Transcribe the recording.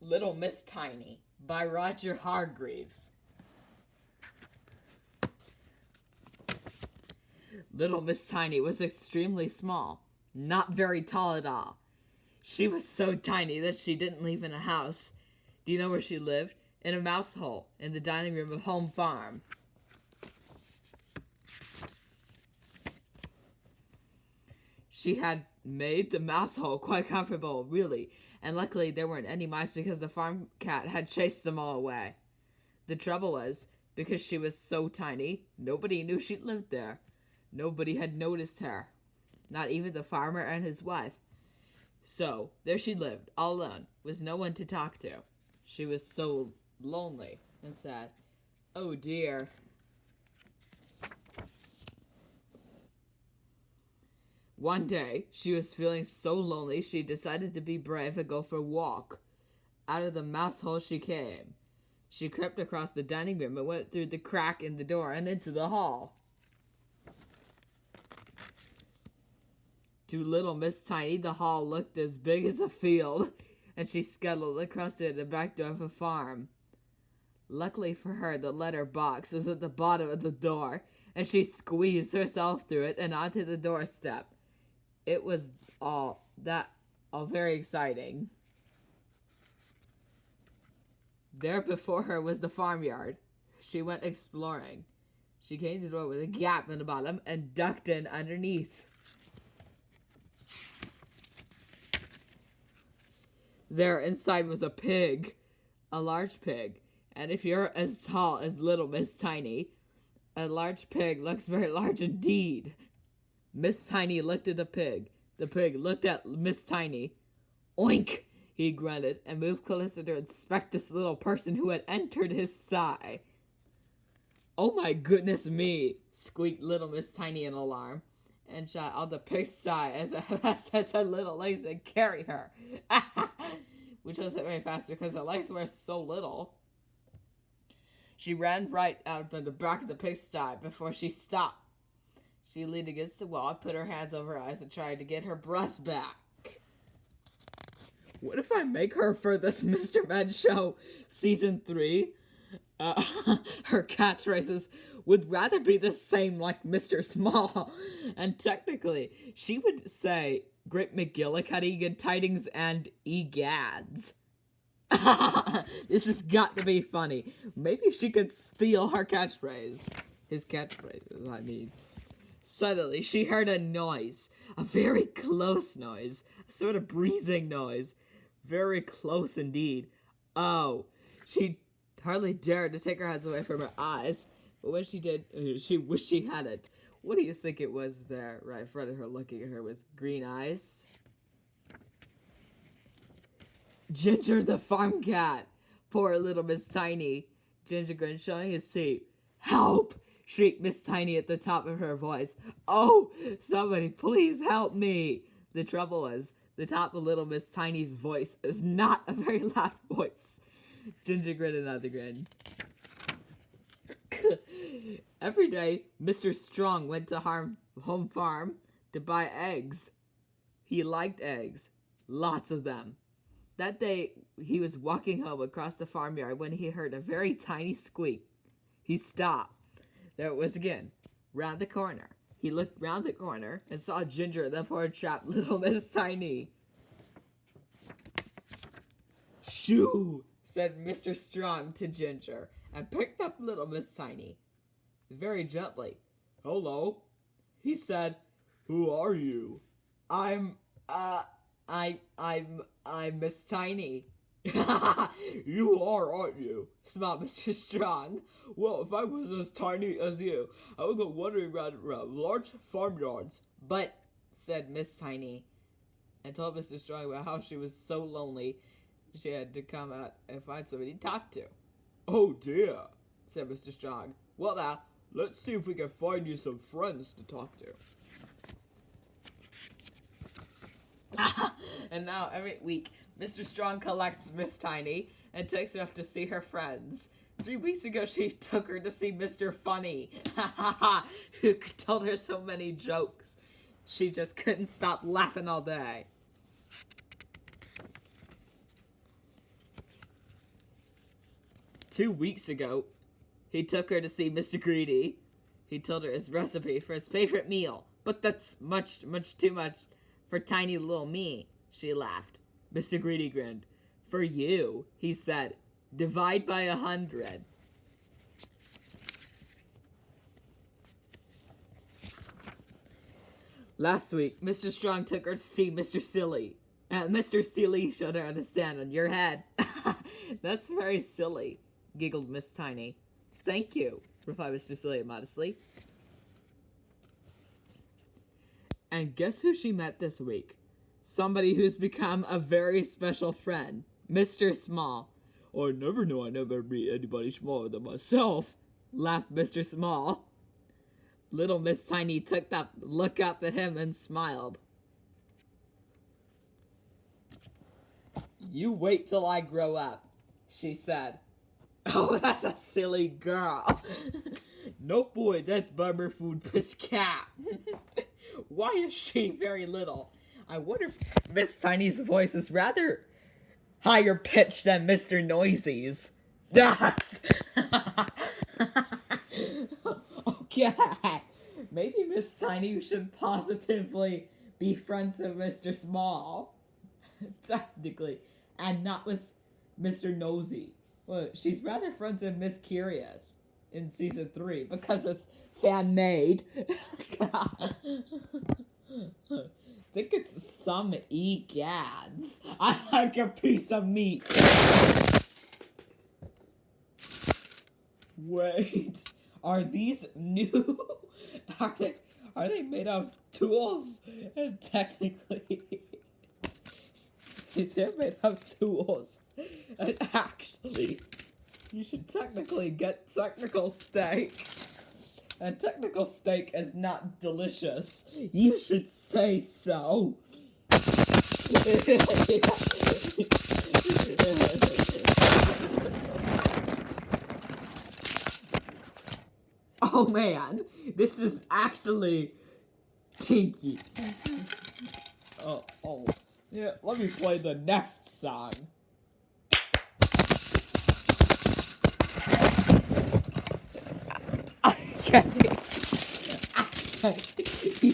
Little Miss Tiny by Roger Hargreaves. Little Miss Tiny was extremely small, not very tall at all. She was so tiny that she didn't live in a house. Do you know where she lived? In a mouse hole in the dining room of Home Farm. She had made the mouse hole quite comfortable, really, and luckily there weren't any mice because the farm cat had chased them all away. The trouble was, because she was so tiny, nobody knew she lived there. Nobody had noticed her, not even the farmer and his wife. So, there she lived, all alone, with no one to talk to. She was so lonely and sad. Oh dear. One day, she was feeling so lonely she decided to be brave and go for a walk. Out of the mouse hole she came. She crept across the dining room and went through the crack in the door and into the hall. To little Miss Tiny, the hall looked as big as a field, and she scuttled across it at the back door of a farm. Luckily for her, the letter box was at the bottom of the door, and she squeezed herself through it and onto the doorstep. It was all very exciting. There before her was the farmyard. She went exploring. She came to the door with a gap in the bottom and ducked in underneath. There inside was a pig, a large pig, and if you're as tall as little Miss Tiny, a large pig looks very large indeed. Miss Tiny looked at the pig. The pig looked at Miss Tiny. Oink! He grunted and moved closer to inspect this little person who had entered his sty. Oh my goodness me! Squeaked little Miss Tiny in alarm, and shot out the pig's sty as her little legs could carry her. Which wasn't very fast because her legs were so little. She ran right out of the back of the pigsty before she stopped. She leaned against the wall, put her hands over her eyes, and tried to get her breath back. What if I make her for this Mr. Med show season 3? Her catchphrases would rather be the same like Mr. Small. And technically, she would say Great McGillicuddy, Good Tidings, and Egads. This has got to be funny. Maybe she could steal her catchphrase. His catchphrases, I mean. Suddenly, she heard a noise. A very close noise. A sort of breathing noise. Very close indeed. Oh, she hardly dared to take her hands away from her eyes. But when she did, she wished she hadn't. What do you think it was there, right in front of her, looking at her with green eyes? Ginger the farm cat. Poor little Miss Tiny. Ginger grinned, showing his teeth. Help! Shrieked Miss Tiny at the top of her voice. Oh, somebody please help me. The trouble was, the top of little Miss Tiny's voice is not a very loud voice. Ginger grinned another grin. Every day, Mr. Strong went to Home Farm to buy eggs. He liked eggs. Lots of them. That day, he was walking home across the farmyard when he heard a very tiny squeak. He stopped. There it was again, round the corner. He looked round the corner and saw Ginger, the poor trapped little Miss Tiny. Shoo, said Mr. Strong to Ginger, and picked up little Miss Tiny. Very gently. Hello, he said. Who are you? I'm Miss Tiny. You are, aren't you? Smiled Mr. Strong. Well, if I was as tiny as you, I would go wandering around large farmyards. But, said Miss Tiny, and told Mr. Strong about how she was so lonely she had to come out and find somebody to talk to. Oh dear, said Mr. Strong. Well now, let's see if we can find you some friends to talk to. And now, every week, Mr. Strong collects Miss Tiny and takes her up to see her friends. 3 weeks ago, she took her to see Mr. Funny, who told her so many jokes. She just couldn't stop laughing all day. 2 weeks ago, he took her to see Mr. Greedy. He told her his recipe for his favorite meal. But that's much, much too much for tiny little me, she laughed. Mr. Greedy grinned. For you, he said, divide by 100. Last week, Mr. Strong took her to see Mr. Silly. And Mr. Silly showed her how to stand on your head. That's very silly, giggled Miss Tiny. Thank you, replied Mr. Silly modestly. And guess who she met this week? Somebody who's become a very special friend, Mr. Small. I never knew I never meet anybody smaller than myself, laughed Mr. Small. Little Miss Tiny took that look up at him and smiled. You wait till I grow up, she said. Oh, that's a silly girl. No, boy, that's Bummerfoot Piscat. Why is she very little? I wonder if Miss Tiny's voice is rather higher pitched than Mr. Noisy's. That's... Okay. Maybe Miss Tiny should positively be friends with Mr. Small. Technically. And not with Mr. Nosy. Well, she's rather friends with Miss Curious in season 3 because it's fan-made. I think it's some egads. I like a piece of meat. Wait, are these new? Are they made of tools? And technically, they're made of tools. And actually, you should technically get technical steak. And technical steak is not delicious. You should say so. Oh man, this is actually kinky. Oh, yeah, let me play the next song. Okay. You